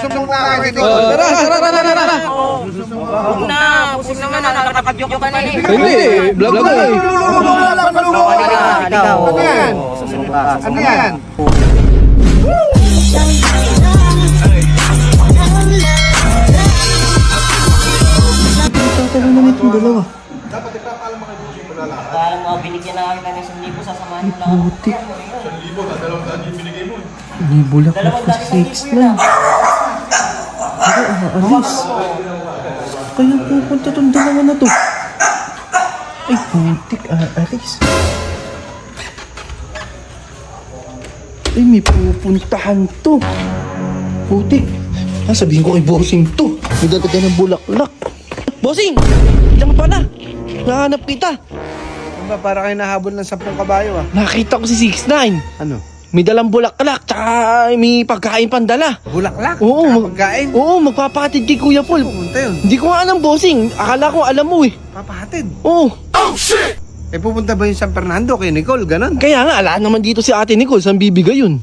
Sumbong na kayo dito. Tara. Huwag na, pusing naman, nakakapag-joke ka na eh. Hindi, vlog na eh. Ikaw. Ano yan? Ano yan? Tatagal naman itong dalawa. Parang mga binigyan na kami ng 1,000, sasamahan mo lang. Buti. 1,000 binigay mo. May bulak na po sa 6 na. Ako, aalis. Kaya pupunta itong dalawa na to. Ay, putik, aalis. Ay, may pupuntahan to. Putik. Sabihin ko kay Bossing to. May dadaga ng bulaklak. Bossing! Diyan ka pala. Nahanap kita. Ano ba? Para kayo nahabol ng 10 kabayo ah. Nakita ko si 6ix9ine. Ano? May dalang bulaklak, tsaka may pagkain pandala. Bulaklak? Oo, Pagkain? Oo, magpapahatid kay Kuya Paul. Pupunta yun. Hindi ko nga alam, Bossing. Akala ko alam mo eh. Papahatid. Oo. Eh pupunta ba yung San Fernando kay Nicole? Ganon. Kaya nga, ala naman dito si Ate Nicole. Saan bibigay yun?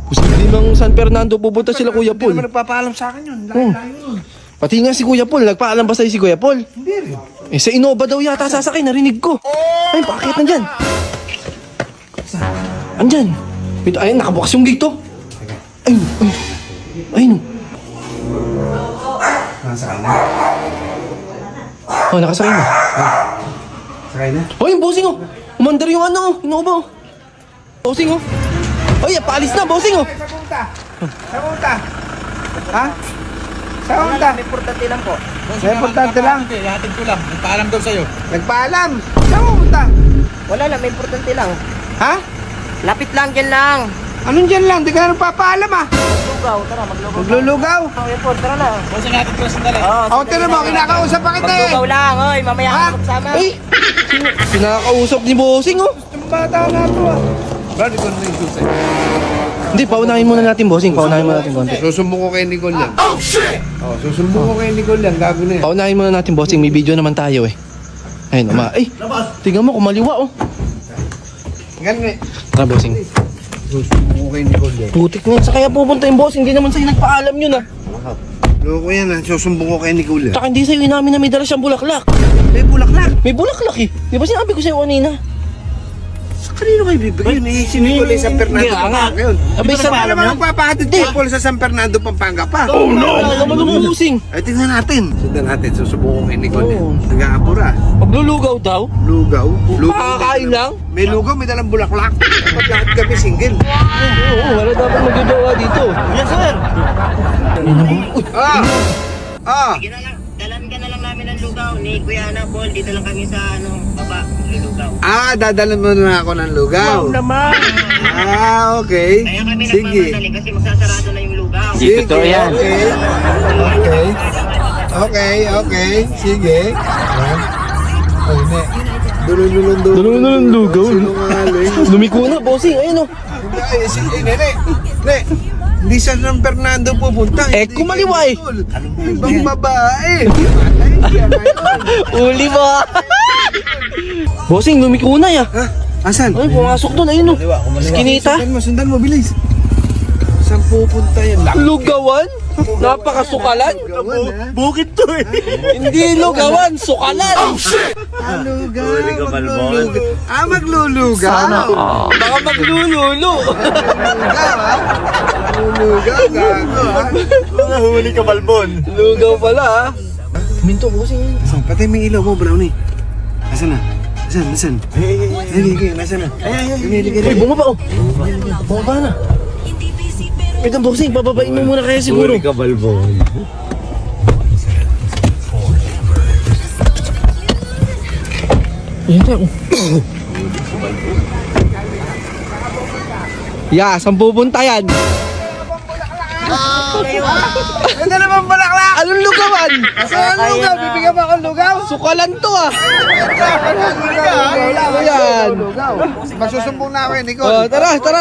Posible mang San Fernando pupunta sila Kuya Hindi Paul. naman nagpapaalam sa akin yun. Oo. Layo yun. Pati nga si Kuya Paul. Nagpaalam ba sa'yo si Kuya Paul? Hindi rin. Eh, sa Innova daw yata sasakay. Narinig ko. Ay, bakit nandyan? Andyan. Ito, ayun, nakabukas yung gate to. Ayun. Ayun. Nasakay na. Oh, nakasakay na. Sakay na. Oh, yung Bossing oh. Umandar yung ano, Innova oh. Bossing oh. Ay, paalis na, Bossing oh. Sa punta. Sa punta. Ha? Sa punta. Importante lang po. May importante lang. Ihatid ko lang. Nagpaalam daw sa'yo. Nagpaalam. Sa punta. Wala lang, may importante lang. Ha? Lapit lang, dyan lang. Anong dyan lang? Di ka na nagpapaalam ah. Maglugaw, tara, maglugaw. Maglulugaw. Okay po, tara na. Boss, ihatid ko sandali. O, tinan mo, kinakausap pa kita eh. Maglugaw lang, oy, mamaya Ha? ka magsama. Ay, pinakausap ni Bossing oh. Yung bata na to ah. Brad, ikaw na yung susi. Hindi, paunahin muna natin, Bossing. Paunahin muna natin konti. Susumbong ko kay Nicole yan. Oh, shit! Oh, susumbong ko kay Nicole yan. Gago na yan. Paunahin muna natin, Bossing. May video naman tayo eh. Ayun, ay, tingnan mo, kumaliwa oh. Ganun eh. Tara, Bossing. Susumbong ko kay Nicole yan. Putik na, sa kaya pupunta yung Bossing. Hindi naman sa'yo nagpaalam yun ah. Loko yan ah. Susumbong ko kay Nicole yan. Tsaka hindi sa'yo inamin na may dala siyang bulaklak. May bulaklak. May bulaklak eh. Di ba sinabi ko sa'yo kanina? Kanino kayo bibigyan? Eh, si Nicole sa San Fernando, Kaya nga. Pampanga yun. Abay, sa Alam mo magpapahatid kay Paul sa San Fernando, Pampanga pa. Oh no! Ano naman yung Bossing? Ay, tingnan natin. Sundan natin. Susumbong ko kay Nicole yan. Oo. Nag-aapura. Maglulugaw daw? Lugaw. Makakain lang? May lugaw, may dalang bulaklak. Dapat lahat kami single. Oo, wala dapat magjojowa dito. Yes, sir! Ah! Ah! Dalan ka na lang namin ng lugaw ni Kuya Ana Paul. Dito lang kami sa baba, lulugaw. Ah, dadalan mo na ako ng lugaw. naman! Ah, okay. Kaya kami Sige. nagmamadali kasi magsasarado na yung lugaw. Sige, totoo yan. okay. Okay. Okay, okay. Sige. Ayan. Ay, ne. Dulong-dulong. Dulong-dulong lugaw. Sinungaling. Lumiko na, Bossing. Ayun oh. Ay, sige, ne. Ne. Hindi sa San Fernando pupunta. Eh, Hindi kumaliwa eh. kay Nicole. Ibang babae. Ay, yan ngayon. Uli ba? Bossing, lumiko na ya. Ha? Asan? Ay, pumasok doon. Ayun oh. Skinita. Sundan mo, bilis. Saan pupunta yan? Lugawan? Napakasukalan? Lugawan, ha? Bukit to eh. Hindi lugawan, sukalan. Ah, lugaw. Maglulugaw. Ah, maglulugaw. Baka maglululo. Lugaw, ha? Maglulugaw, gago, ha? Huli ka, Balbon. Lugaw pala ha. Minto, Bossing. Asan? Patay may ilaw mo, brownie. Asan na? Asan? Hindi, nasaan na? Ay, bumaba oh. Bumaba na. Wait lang, Bossing. Pababain mo muna kaya siguro. Huli ka, Balbon. Ayan tayo. Ya, saan pupunta yan? Ganda naman balaklak! Anong lugawan? Asan ang lugaw? Bibigyan mo akong lugaw? Sukalan to ah. Lugaw, Yan. lugaw. Masusumbong na ako eh, Nicole. Oh, tara. Huwag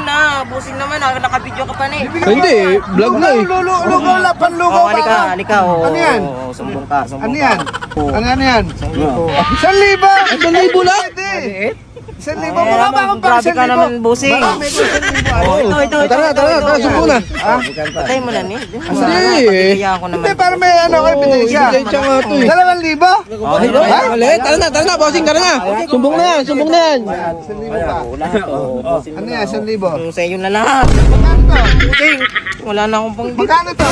na, busing naman, nakabidyo ka pa na eh. Hindi, vlog na eh. Lugaw lang, panlugaw pa ka. halika. Ano yan? Sumbong ka. Ano yan? Ano yan? 1,000! Ang libo lang? Pwede! 1,000 mo nga ba akong pang grabe ka 1,000? naman, bossing. Baka may 1,000 Oh, ito. Tara, sumbong na. Patay mo na ni. Hindi. Kaya ako naman. Hindi, para may ano kayo, binigay siya. Ibigay siya nga to eh. 2,000? Ha? Ulit? Tara na, bossing, tara na. Sumbong na yan. 1,000 ba? Wala ko. Ano yan, 1,000? Sa iyo na lahat. Magkano to? Bossing, wala na akong pang Magkano to?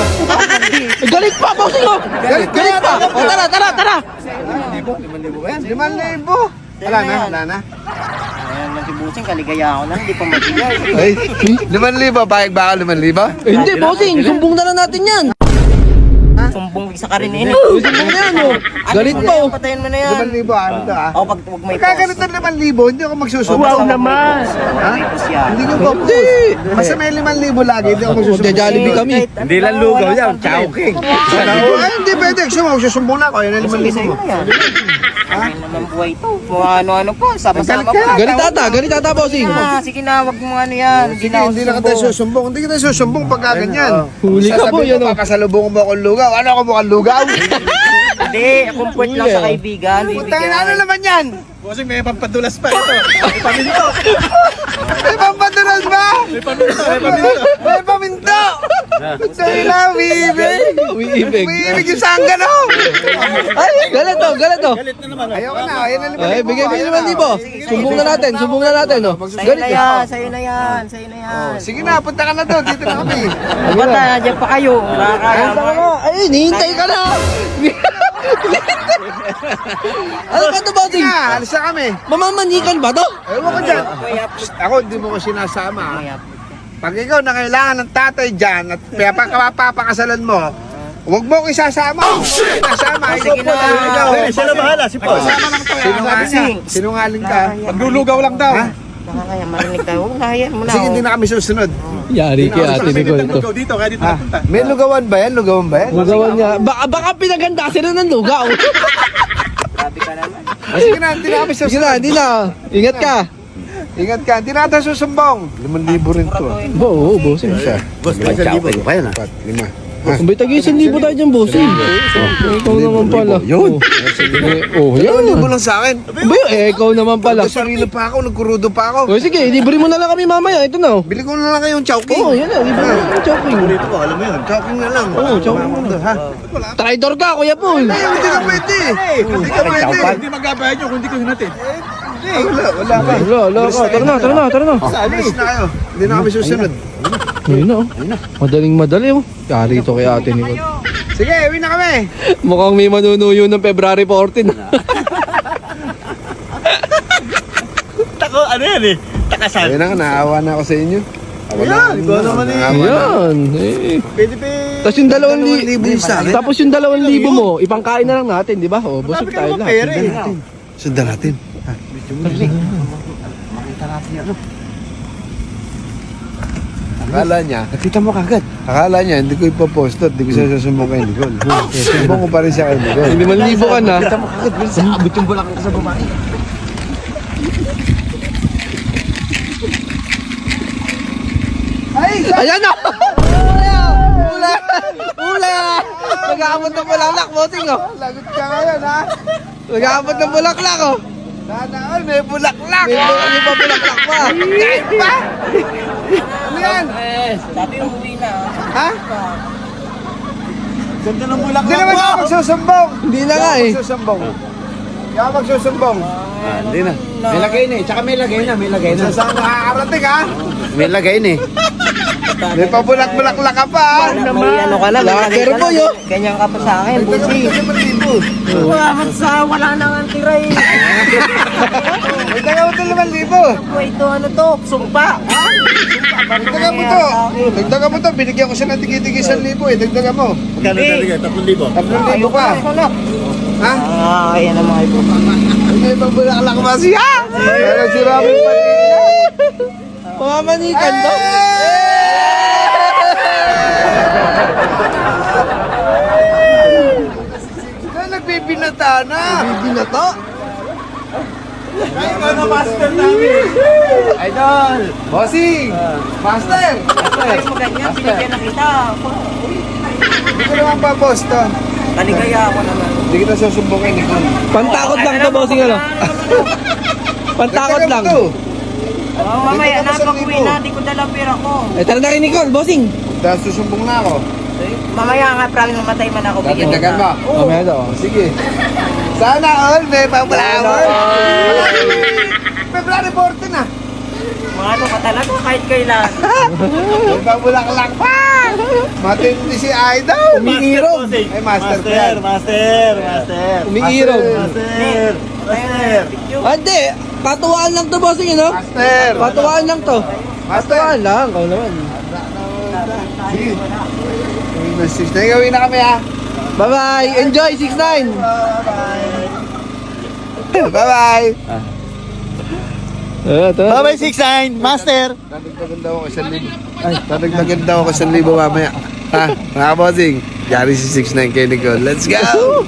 Galit pa, bossing oh. Galit pa. O, tara. 5,000? Wala na. Ayan lang si Bossing, kaligaya ako na, hindi pa mabigay. Ay, 5,000? Bayag ba ako 5,000? Hindi, bossing. Sumbong na lang natin yan. Sumbong sa karin Sumbong na yan oh. Galit pa oh. Patayin mo na yan. 5,000 ano to ah? O, pag may Pagkaganit ng 5,000, hindi ako magsusumbong. Wow naman! Ha? Hindi ko po. Hindi. Basta may 5,000 lagi, hindi ako magsusumbong. Jollibee kami. Hindi lang lugaw yan, chowking. Ay, hindi pwede. Magsusumbong na ako. Yan ang 5,000 mo. Ay naman buhay to. Mga ano-ano pa, sama-sama pa. Galit ata, bossing. Sige na, wag mo ano yan. Hindi na kita susumbong. Hindi kita susumbong pagka ganyan. Huli ka po, yan, oh. Papasalubong mo akong lugaw. Ano ako mukhang lugaw? Hindi, comfort lang sa kaibigan. Putangin, ano naman yan? Bossing, may pampadulas pa ito. May paminto. May pampadulas ba? May paminto. Putangin na, umiibig. Umiibig. Umiibig yung sangga, no? Ay, galit oh. Galit na naman. Ayoko na, ayun na 5,000. Ay, bigay 5,000. Sumbong na natin oh. Sa'yo na yan, sa'yo na yan. Sige na, punta ka na doon. Dito na kami. Ba't na, dyan pa kayo. Nakakaya mo. Ay, nihintay ka na. Ano ka to, bossing? Sige na, alis na kami. Mamamanikan ba to? Ewan ko dyan. Psst, ako, hindi mo ko sinasama. Pag ikaw na kailangan ng tatay dyan at papakasalan mo, huwag mo ko isasama. Isasama. Sige na. Siya na bahala, si Paul. Isama lang to. Sinungaling ka. Paglulugaw lang daw. Nakakaya, marinig tayo. Huwag nakaya mo na. Sige, hindi na kami susunod. Yari kay ate Nicole to. Lugaw dito, kaya dito napunta. May lugawan ba yan? Lugawan ba yan? Lugawan niya. Baka pinaganda sila ng lugaw. Grabe ka naman. Sige na, hindi na kami Sige susunod. na, hindi na. Ingat ka. Ingat ka, hindi na tayo susumbong. 5,000 rin to. Oo, bossing siya. Boss, may 1,000. Kaya na. 5. Kung may tag-1,000 tayo dyan, bossing. Ikaw naman pala. Yun. Oh, yan. 1,000 lang sa akin. Ba yun? Ikaw naman pala. Sarili pa ako, nagkurudo pa ako. O sige, libre mo na lang kami mamaya. Ito na. Bili ko na lang kayong chowking. Oo, yan na. Libre mo na lang choking. Ito ko, alam mo yun. Chowking na lang. Oo, chowking na lang. Ha? Traitor ka, Kuya Paul. Ay, hindi ka pwede. Hindi ka pwede. Hindi magbabayad nyo kung hindi ko hinatid. Wala ka. Wala ka. Tara na. Alis na kayo. Hindi na kami susunod. Ayun na, oh. Madaling-madali, oh. Yari ito kay ate Nicole. Sige, uwi na kami. Mukhang may manunuyo ng February 14. Tako, ano yan eh? Takasan. Ayun na, naawa na ako sa inyo. Ayan, ikaw naman eh. Ayan. Eh. Pwede pa Tapos yung 2,000 yung sa akin. Tapos yung 2,000 mo, ipangkain na lang natin, di ba? O, busog tayo lahat. pera eh. Sundan natin. Akala niya, nakita mo kagad. Akala niya, hindi ko ipopost at hindi ko siya susumbong kay Nicole. Sumbong ko pa rin siya kay Nicole. 5,000 ka na. Nakita mo kagad, bilis siya. Abot yung bulak sa babae. Ayan na! Ula! Nag-aabot ng bulaklak, bossing, oh. Lagot ka ngayon, ha? Nag-aabot ng bulaklak, oh. Nanaan, may bulaklak. May pa bulaklak pa. Kahit pa? Ano yan? Sabi yung uwi na. Ha? Ganda ng bulak Hindi naman ako magsusumbong. Hindi na nga, eh. Magsusumbong. Hindi ako magsusumbong. Hindi na. May lagay na eh. Tsaka may lagay na. Saan nakakarating, ha? May lagay na eh. May pabulak-bulaklak ka pa, ha? May ano ka na, may lagay Pero ka po, na. yo. Ganyan ka pa sa akin, busi. Wala nang antira eh. May taga mo ito 5,000. Ito ano to, sumpa. Dagdagan mo to. Dagdagan mo to. Binigyan ko siya ng tigi-tigi 1,000 eh. Dagdagan mo. Magkano talaga? 3,000. 3,000 pa. Ha? Ayan ang mga ito. Hindi ibang bulaklak ba siya? Pero si Robin Padilla. Pamamanikan to. Nagbibinata na. Binato. Ikaw na master namin. Idol. Bossing. Master. Ay mo ganyan, binigyan na kita. Hindi ko naman pa boss to. Kaligaya ako naman. Hindi kita susumbong kay Nicole. Pantakot lang to, bossing, ano. Pantakot lang. Mamaya na, Dagdagan mo pag-uwi 1,000. na, di ko dala pera ko. Eh, tara na kay Nicole, bossing. Dahil susumbong na ako. Mamaya nga, promise mamatay man ako. Bigyan Dagdagan kita. mo. Oo. Mamaya daw. Sige. Sana all may pa-flower. February 14 na. Mga ano ka talaga, kahit kailan. May pabulaklak pa. Matindi si Idol. Umiirog. Ay, master pa yan. Master. Umiirog. Master. Hindi, patuwaan lang to, bossing, you know? Master. Patuwaan lang to. Master. Patuwaan lang, ikaw naman. Sige. Nagawin na kami ha. Bye-bye! Enjoy, 6'9"! Bye-bye. Bye-bye, 6'9", Master. Dadagdagan daw ako 1,000. Ay, dadagdagan daw ako 1,000 mamaya. Ha, mga bossing. Yari si 6'9" kay Nicole. Let's go!